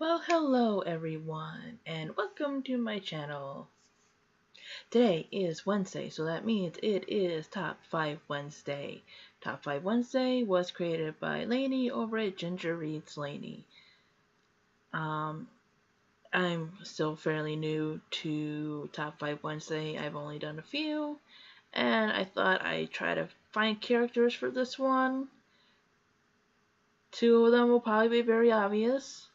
Well, hello everyone, and welcome to my channel. Today is Wednesday, so that means it is Top 5 Wednesday. Top 5 Wednesday was created by Lainey over at Ginger Reads Lainey. I'm still fairly new to Top 5 Wednesday. I've only done a few, and I thought I'd try to find characters for this one. Two of them will probably be very obvious.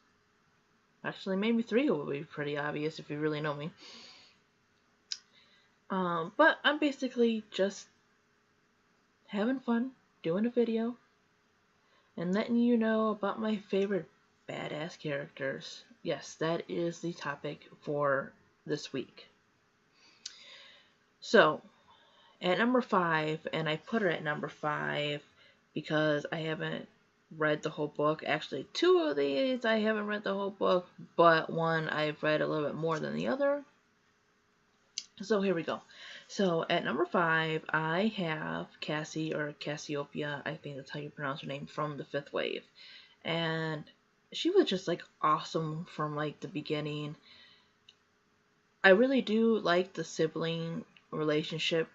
Actually, maybe three will be pretty obvious if you really know me. But I'm basically just having fun doing a video and letting you know about my favorite badass characters. Yes, that is the topic for this week. So, at number 5, and I put her at number 5 because I haven't read the whole book. Actually, two of these I haven't read the whole book, but one I've read a little bit more than the other. So here we go. So at number 5, I have Cassie, or Cassiopeia, I think that's how you pronounce her name, from the 5th wave. And she was just like awesome from like the beginning. I really do like the sibling relationship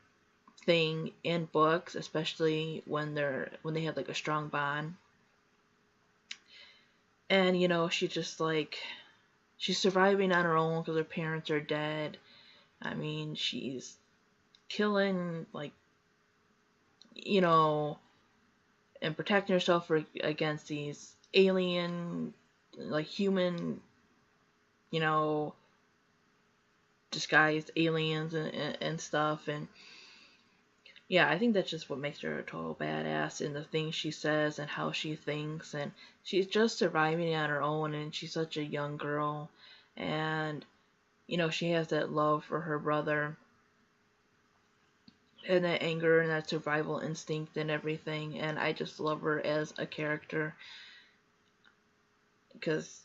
thing in books, especially when they have like a strong bond. And you know, she's surviving on her own because her parents are dead. I mean, she's killing, like, you know, and protecting herself against these alien, like, human, you know, disguised aliens and stuff. And yeah, I think that's just what makes her a total badass in the things she says and how she thinks. And she's just surviving on her own, and she's such a young girl. And, you know, she has that love for her brother and that anger and that survival instinct and everything. And I just love her as a character because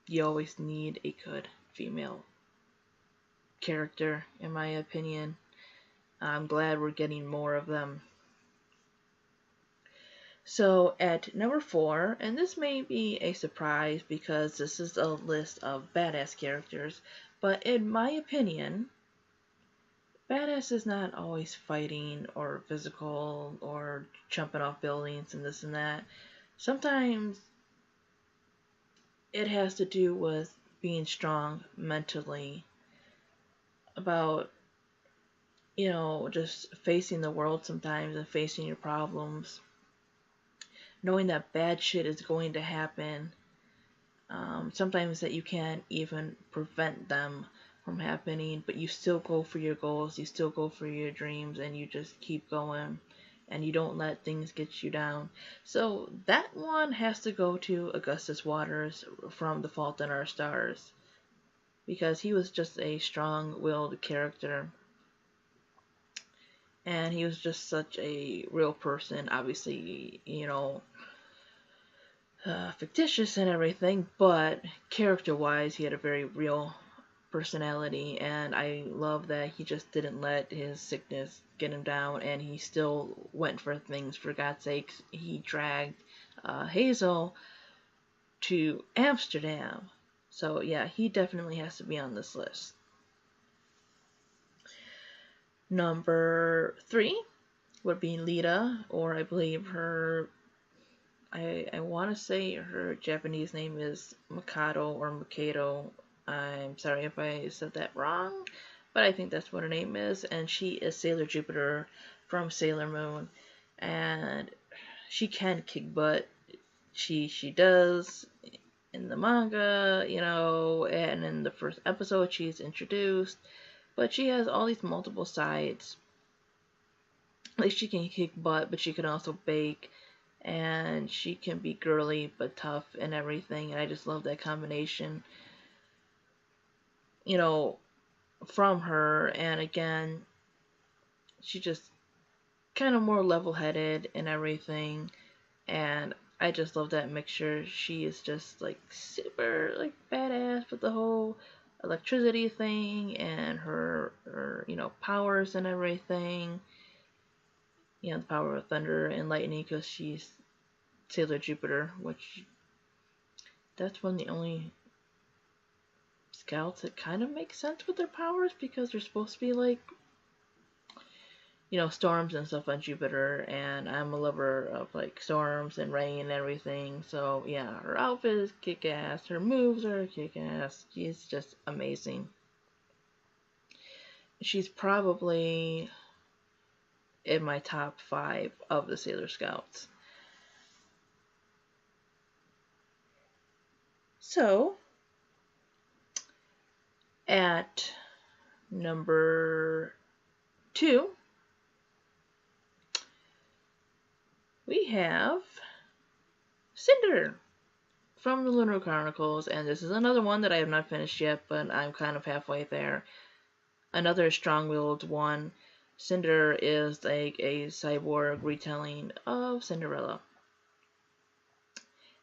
you always need a good female character, in my opinion. I'm glad we're getting more of them. So at number 4, and this may be a surprise because this is a list of badass characters, but in my opinion, badass is not always fighting or physical or jumping off buildings and this and that. Sometimes it has to do with being strong mentally, about, you know, just facing the world sometimes and facing your problems, knowing that bad shit is going to happen, sometimes that you can't even prevent them from happening, but you still go for your goals, you still go for your dreams, and you just keep going, and you don't let things get you down. So that one has to go to Augustus Waters from The Fault in Our Stars, because he was just a strong-willed character, and he was just such a real person. Obviously, you know, fictitious and everything, but character-wise, he had a very real personality, and I love that he just didn't let his sickness get him down, and he still went for things. For God's sakes, he dragged Hazel to Amsterdam. So yeah, he definitely has to be on this list. Number 3 would be Lita, or I believe her, I want to say her Japanese name is Mikado or Mikado. I'm sorry if I said that wrong, but I think that's what her name is. And she is Sailor Jupiter from Sailor Moon, and she can kick butt. She does in the manga, you know, and in the first episode she's introduced, but she has all these multiple sides. Like, she can kick butt, but she can also bake, and she can be girly but tough and everything, and I just love that combination, you know, from her. And again, she just kind of more level-headed and everything, and I just love that mixture. She is just like super like badass with the whole electricity thing and her you know, powers and everything, you know, the power of thunder and lightning, because she's Sailor Jupiter, which that's one of the only Scouts, it kind of makes sense with their powers because they're supposed to be like, storms and stuff on Jupiter, and I'm a lover of like storms and rain and everything. So yeah, her outfit is kick-ass, her moves are kick-ass. She's just amazing. She's probably in my top 5 of the Sailor Scouts. So, at number 2, we have Cinder from the Lunar Chronicles, and this is another one that I have not finished yet, but I'm kind of halfway there. Another strong-willed one. Cinder is like a cyborg retelling of Cinderella.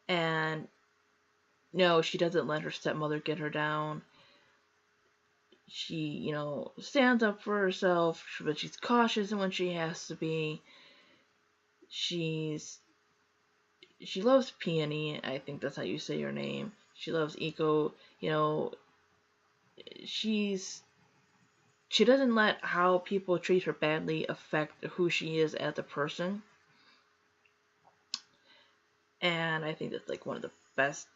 And no, she doesn't let her stepmother get her down. She, stands up for herself, but she's cautious when she has to be. She loves Peony, I think that's how you say her name. She loves Eco, she doesn't let how people treat her badly affect who she is as a person. And I think that's like one of the best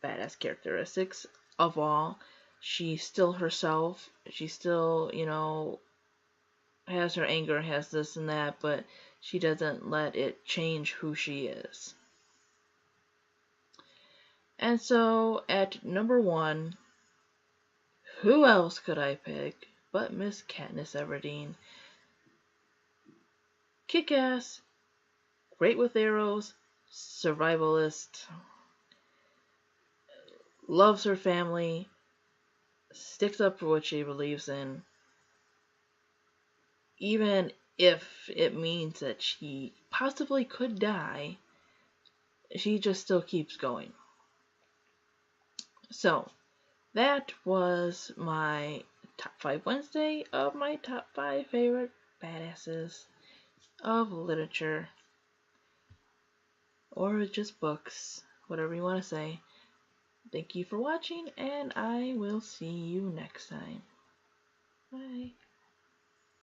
badass characteristics of all. She's still herself. She still, has her anger, has this and that, but she doesn't let it change who she is. And so, at number 1, who else could I pick but Miss Katniss Everdeen? Kick-ass, great with arrows, survivalist, loves her family, sticks up for what she believes in, even if it means that she possibly could die, she just still keeps going. So, that was my Top 5 Wednesday of my top 5 favorite badasses of literature. Or just books, whatever you want to say. Thank you for watching, and I will see you next time. Bye.